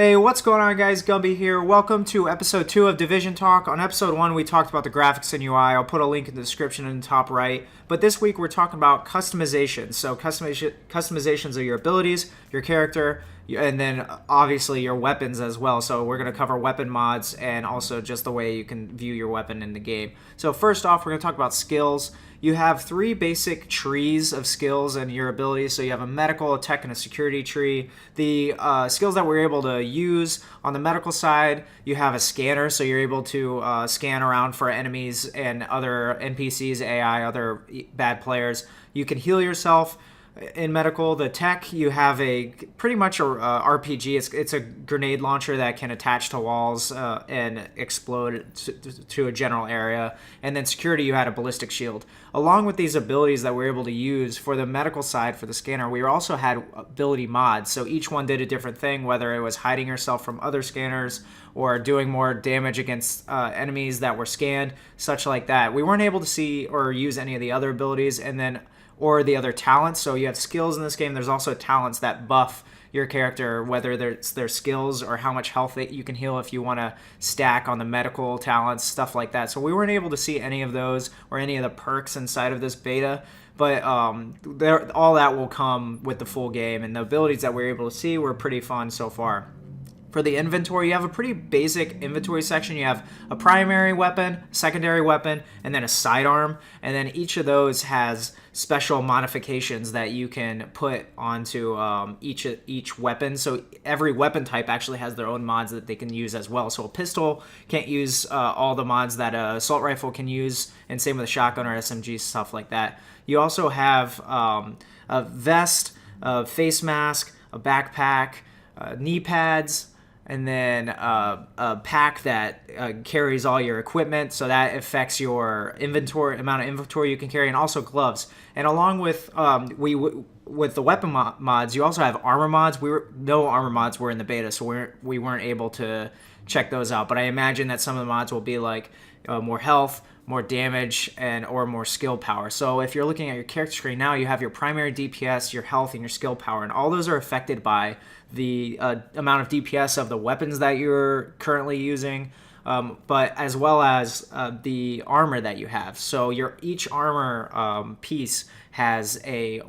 Hey, what's going on, guys? Gumby here. Welcome to episode 2 of Division Talk. On episode 1, we talked about the graphics and UI. I'll put a link in the description in the top right. But this week, we're talking about customization. So, customizations of your abilities, your character, and then obviously your weapons as well. So, we're going to cover weapon mods and also just the way you can view your weapon in the game. So, first off, we're going to talk about skills. You have 3 basic trees of skills and your abilities. So you have a medical, a tech, and a security tree. The skills that we're able to use on the medical side, you have a scanner, so you're able to scan around for enemies and other NPCs, AI, other bad players. You can heal yourself. In medical, the tech, you have a pretty much a RPG. It's a grenade launcher that can attach to walls and explode to a general area. And then security, you had a ballistic shield. Along with these abilities that we're able to use for the medical side for the scanner, we also had ability mods. So each one did a different thing, whether it was hiding yourself from other scanners or doing more damage against enemies that were scanned, such like that. We weren't able to see or use any of the other abilities, and then or the other talents. So you have skills in this game. There's also talents that buff your character, whether it's their skills or how much health that you can heal if you want to stack on the medical talents, stuff like that. So we weren't able to see any of those or any of the perks inside of this beta, but all that will come with the full game, and the abilities that we're able to see were pretty fun so far. For the inventory, you have a pretty basic inventory section. You have a primary weapon, secondary weapon, and then a sidearm. And then each of those has special modifications that you can put onto each weapon. So every weapon type actually has their own mods that they can use as well. So a pistol can't use all the mods that an assault rifle can use, and same with a shotgun or SMG, stuff like that. You also have a vest, a face mask, a backpack, knee pads, and then a pack that carries all your equipment, so that affects your inventory, amount of inventory you can carry, and also gloves. And along with with the weapon mods, you also have armor mods. No armor mods were in the beta, so we weren't able to check those out. But I imagine that some of the mods will be like more health, more damage, or more skill power. So if you're looking at your character screen now, you have your primary DPS, your health, and your skill power, and all those are affected by the amount of DPS of the weapons that you're currently using, but as well as the armor that you have. So each armor piece has a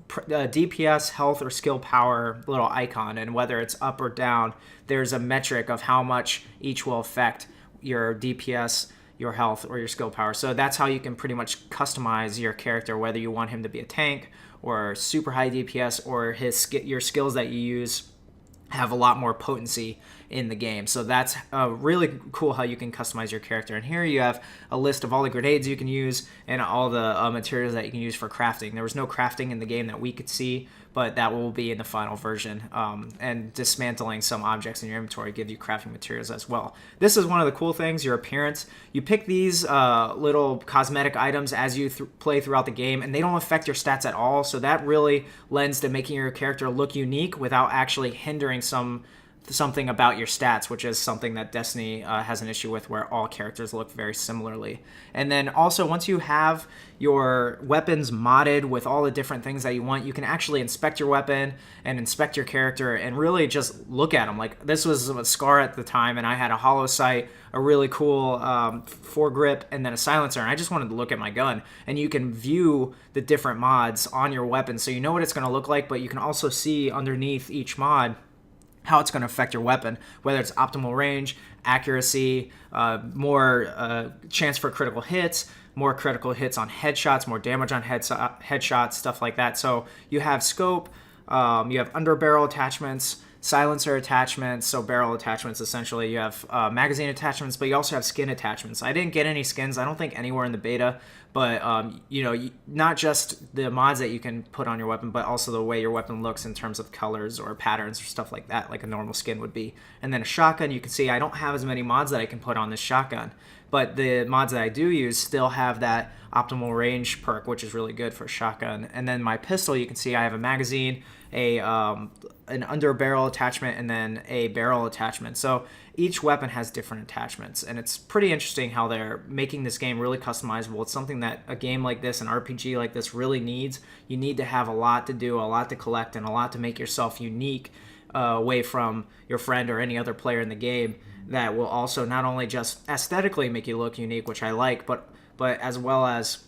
DPS, health, or skill power little icon, and whether it's up or down, there's a metric of how much each will affect your DPS, your health, or your skill power. So that's how you can pretty much customize your character, whether you want him to be a tank or super high DPS, or your skills that you use have a lot more potency in the game. So that's really cool how you can customize your character. And here you have a list of all the grenades you can use and all the materials that you can use for crafting. There was no crafting in the game that we could see, but that will be in the final version. And dismantling some objects in your inventory give you crafting materials as well. This is one of the cool things, your appearance. You pick these little cosmetic items as you play throughout the game, and they don't affect your stats at all. So that really lends to making your character look unique without actually hindering something about your stats, which is something that Destiny has an issue with, where all characters look very similarly. And then also, once you have your weapons modded with all the different things that you want, you can actually inspect your weapon and inspect your character and really just look at them. Like, this was a Scar at the time, and I had a hollow sight, a really cool foregrip, and then a silencer, and I just wanted to look at my gun. And you can view the different mods on your weapon, so you know what it's going to look like, but you can also see underneath each mod how it's going to affect your weapon, whether it's optimal range, accuracy, more chance for critical hits, more critical hits on headshots, more damage on headshots, stuff like that. So you have scope, you have underbarrel attachments, silencer attachments, so barrel attachments essentially. You have magazine attachments, but you also have skin attachments. I didn't get any skins, I don't think, anywhere in the beta, but not just the mods that you can put on your weapon, but also the way your weapon looks in terms of colors or patterns or stuff like that, like a normal skin would be. And then a shotgun, you can see I don't have as many mods that I can put on this shotgun, but the mods that I do use still have that optimal range perk, which is really good for a shotgun. And then my pistol, you can see I have a magazine, an under barrel attachment, and then a barrel attachment. So each weapon has different attachments, and it's pretty interesting how they're making this game really customizable. It's something that a game like this, an RPG like this, really needs. You need to have a lot to do, a lot to collect, and a lot to make yourself unique away from your friend or any other player in the game, that will also not only just aesthetically make you look unique, which I like, but as well as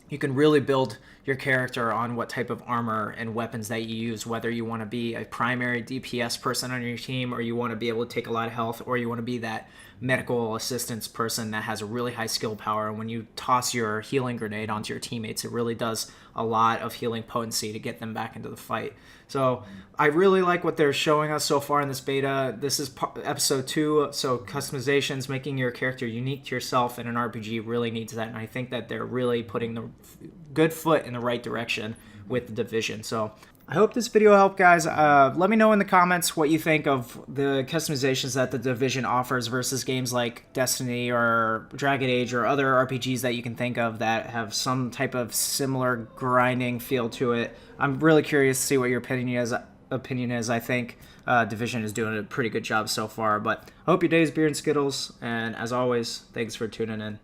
you can really build your character on what type of armor and weapons that you use, whether you want to be a primary DPS person on your team, or you want to be able to take a lot of health, or you want to be that medical assistance person that has a really high skill power. And when you toss your healing grenade onto your teammates, it really does a lot of healing potency to get them back into the fight. So I really like what they're showing us so far in this beta. This is episode 2, so customizations, making your character unique to yourself in an RPG really needs that, and I think that they're really putting the good foot in the right direction with the Division. So I hope this video helped, guys. Let me know in the comments what you think of the customizations that the Division offers versus games like Destiny or Dragon Age or other RPGs that you can think of that have some type of similar grinding feel to it. I'm really curious to see what your opinion is. I think Division is doing a pretty good job so far, but I hope your day is beer and Skittles, and as always, thanks for tuning in.